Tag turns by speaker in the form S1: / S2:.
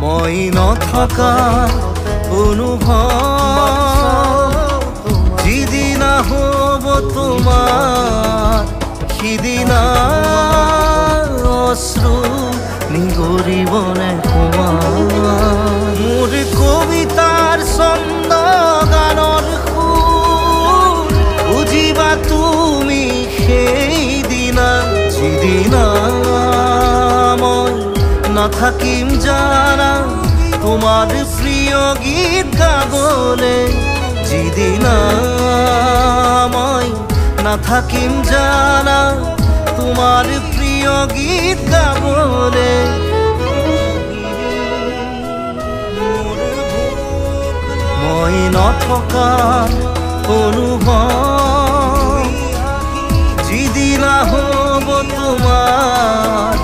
S1: মই নথকা অনুভৱ যিদিনা হ'ব তোমাৰ সিদিনা অশ্ৰু নিগৰিবনে তোমাৰ মোৰ কবিতাৰ ছন্দ গানৰ সুৰ বুজিবা তুমি সেইদিনা যিদিনা মই নাথাকিম জানা তোমার প্রিয় গীত গাবলে যিদিনা মই নাথাকিম জানা তোমার প্রিয় গীত গাবলে মই নথকা অনুভৱ যিদিনা হ'ব তোমাৰ